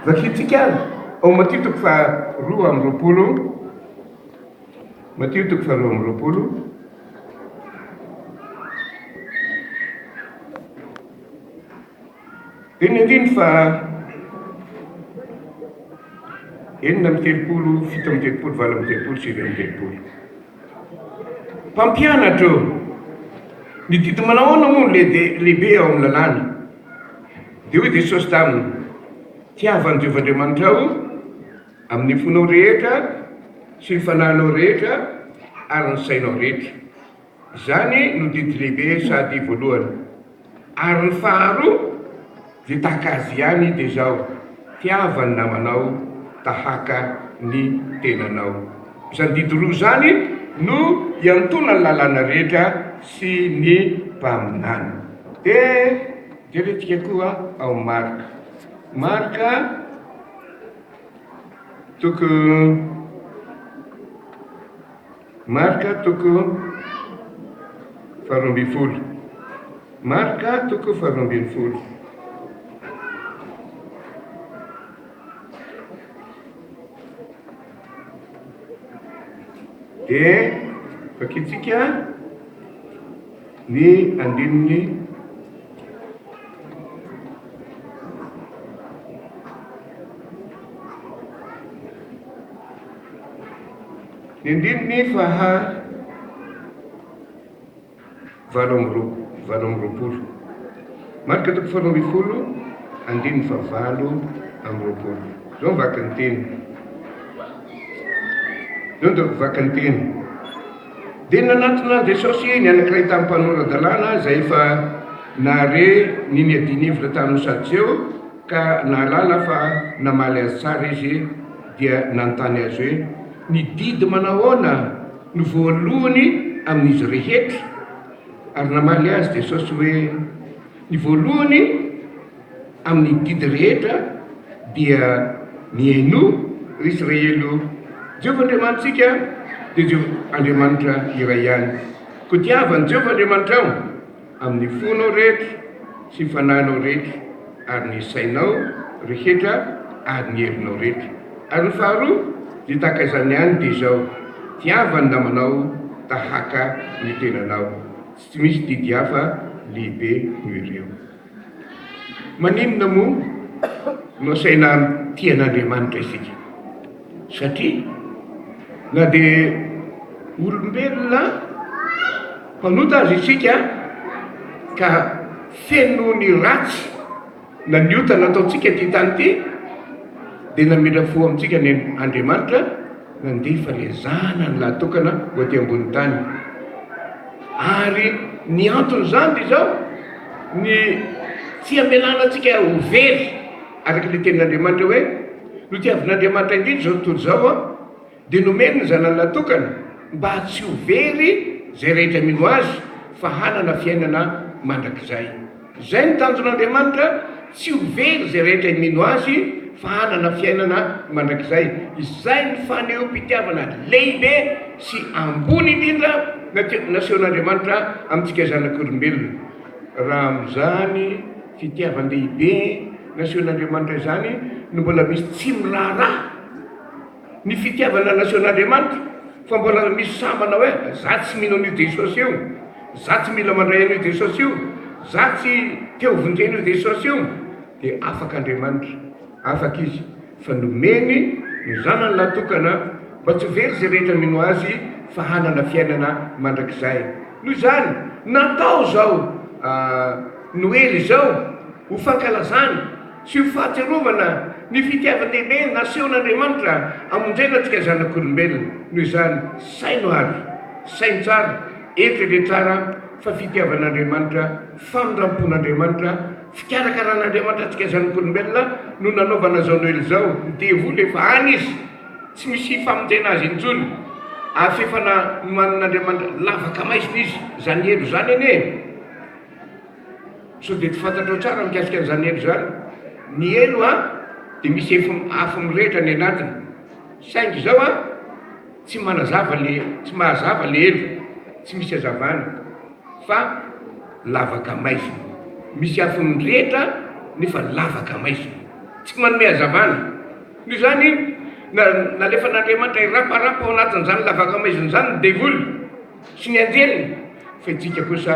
vakitsika ao matitoko fa roa amby roapolo matitoko fa roa amby roapolo dia ny andiny fa enina amby telopolo, fito amby telopolo, valo amby telopolo, sivy amby telopolo. Mpampianatra ny didy manahoana moa lehibe ao amin'ny lalàna dia hoe Jesosy taminy tiavan'ny Jehovandriamanitra ao amin'ny fonao rehetra sy ny fanahinao rehetra ary ny sainao rehetra. Zany no didy lehibe sady voalohany. Ary ny faharoa dia tahaka azy ihany dia zao: tiavany namanao tahaka ny tenanao. Izany didy roa zany no iantona ny lalàna rehetra sy ny mpaminany. Dia jerentsika koa ao Marka toko faharoa ambin'ny folo. Marka toko faharoa ambin'ny folo. Dia vakitsika ny andininy faha valo amby roapolo. Marka toko faharoa ambin'ny folo andininy fa valo amby roapolo. Zao mivaky ny teny. Zao dia mivaky ny teny. Dia nanatona Jesosy ny anankiray tamin'ny mpanorandalàna izay efa nahare niny adinivitra tamin'ny Sadiseo ka nahalala fa namaly azy tsara izy dia nanontany azy hoe: ny didy manahoana no voalohany amin'izy rehetra? Ary namaly azy Jesosy hoe: ny voalohany amin'ny didy rehetra dia mihaino Israely Jehovandriamanitsika dia Andriamanitra iray ihany. Ko tiavany Jehovandriamanitra ao amin'ny fonao rehetra sy ny fanahinao rehetra ary ny sainao rehetra ary ny herinao rehetra. Ary ny faharoa dia tahaka izany ihany dia zao: tiavany namanao tahaka ny tenanao. Tsy misy didy hafa lehibe noho ireo. Maninona moa no saina tian'Andriamanitra isika? Satria na dia olombelona mpanota azy isika ka feno ny ratsy na ny ota nataontsika ty tany ty, dia namela fo amintsika ny Andriamanitra nandefa lezana ny lahatokana ho aty ambony tany. Ary ny antony zany dia zao: ny tsy amelana antsika ho very araka le tenin'Andriamanitra hoe no tiavin'Andriamanitra indrindra zao tontolo zao dia nomeny ny zanany natokana mba tsy ho very zay rehetra mino azy fa hanana fiainana mandrakizay. Zay ny tanjon'Andriamanitra, tsy ho very zay rehetra mino azy fa hanana fiainana mandrakizay. Izay ny faneho-pitiavana lehibe sy ambony indrindra nasehon'Andriamanitra amintsika zanak'olombelona. Raha amin'izany fitiavana lehibe nasehon'Andriamanitra izany no mbola misy tsy miraharaha ny fitiavana nasehon'Andriamanitra, fa mbola misy sambana hoe: za tsy mino an'io Jesosy io, za tsy mila mandray an'io Jesosy io, za tsy teo vonjeny io Jesosy io, dia afaka Andriamanitra, afaka izy fa nomeny ny zanany lahatokana mba tsy very zay rehetra mino azy fa hanana fiainana mandrakizay. Noho izany natao zao Noely zao ho fankalazany sy ho fahatsiarovana ny fitiavana lehibe nasehon'Andriamanitra amonjena antsika zanak'olombelona. Noho izany saino ary, saino tsara, eritrereto tsara fa fitiavan'Andriamanitra, famindrampon'Andriamanitra, fikarakarana-Andriamanitra antsika zanak'olombelona no nanaovana zao Noely zao. Ny devoly efa any izy, tsy misy famonjena azy intsony. Afefana noman'Andriamanitra lavaka maisina izy, zany elo zany anie. So dia tsy fantatrao tsara mikasika an'izany elo zany. Ny elo dia misy afo mirehitra ny anatiny. Saingy zao tsy mahazava le elo, tsy misy hazavana fa lavaka maisina. Misy afo mirehitra nefa lavaka maisina. tsy manome hazavana. Noho izany nalefa n'Andriamanitra iraparapa ao anatin'izany lavaka maizina zany ny devoly sy ny anjeliny, fa itsika kosa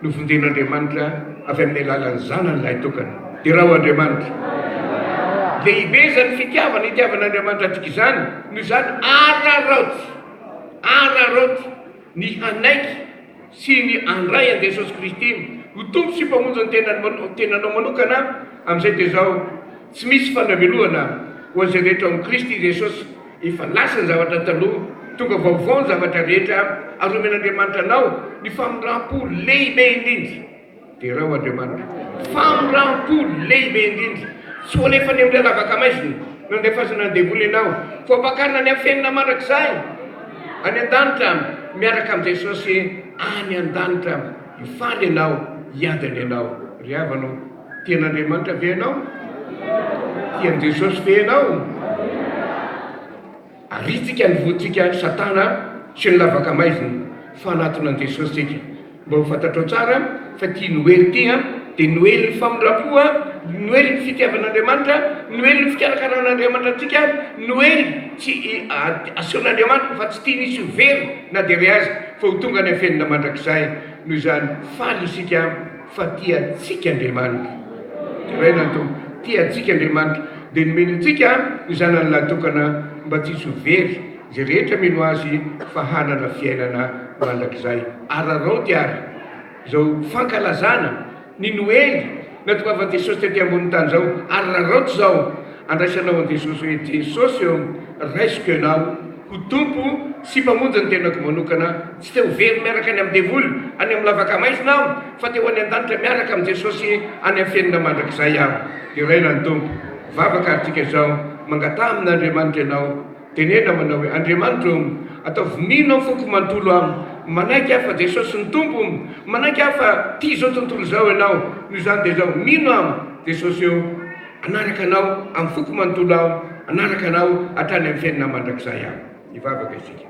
novonjen'Andriamanitra avy amin'ny alalan'ny zanan'ilay tokana. Dia raha ho Andriamanitra lehibe zany fitiavana itiavan'Andriamanitra antsika izany. Noho izany araroty ny hanaiky sy ny andray an' Jesosy Kristy ho tompo sy mpamonjy ny tenanao manokana. Amin'izay dia zao tsy misy fanamelohana ho an'izay rehetra amin'ny Kristy Jesosy. Efa lasa ny zavatra taloha, tonga vaovao ny zavatra rehetra, aromen'Andriamanitra anao ny famindram-po lehibe indrindra. Dia raha ho Andriamanitra, famindram-po lehibe indrindra, tsy ho alefany amin'ilay lavaka maizina nandefasana ny devoly ianao, fa ampakarina ny afenina mandrakizay any an-danitra miaraka amin'i Jesosy any an-danitra. Hifaly ianao, hiadana ianao. Ry havanao, tian'Andriamanitra ve ianao? Tian'i Jesosy ve ianao? Aritsika ny votsika Satana sy ny lavaka maizina fa anatona an'i Jesosy tsika. Mba ho fantatrao tsara fa tia Noely tia dia Noely ny famindram-po, Noely ny fitiavan'Andriamanitra, Noely ny fikarakarana antsika, Noely tsy asehoan'Andriamanitra fa tsy tia nisy ho very na dia ry azy fa ho tonga ny afenina mandrakizay. Noho izany faly isika fa tiantsika Andriamanitra. Ray nantompo, tiantsika Andriamanitra dia nomeny antsika ny zanany natokana mba tsisy ho very zay rehetra mino azy fa hanana fiainana mandrakizay. Araroty ary zao fankalazana ny Noely natongava Jesosy tety ambony tany zao. Araroty zao andraisanao an' Jesosy hoe Jesosy raisiko ianao ho tompo sy mpamonjy ny tenako manokana. Tsy te ho very miaraka any amin'ny devoly any amin'ny lavaka maizina aho, fa te ho any an-danitra miaraka amin'i Jesosy any afenina mandrakizay aho. Dia raina ny tompo, vavaka aritsika zao mangata amin'Andriamanitra ianao, tenena manao hoe Andriamanitra ataovy mino aho foko manontolo aho, manaiky aho fa Jesosy ny tompo, manaiky aho fa tia zao tontolo zao ianao. Noho izany dia zao mino aho Jesosy eo, anaraka anao amin'ny foko manontolo aho, anaraka anao hatrany amin'ny fiainana mandrakizay aho. Ivavaka isika.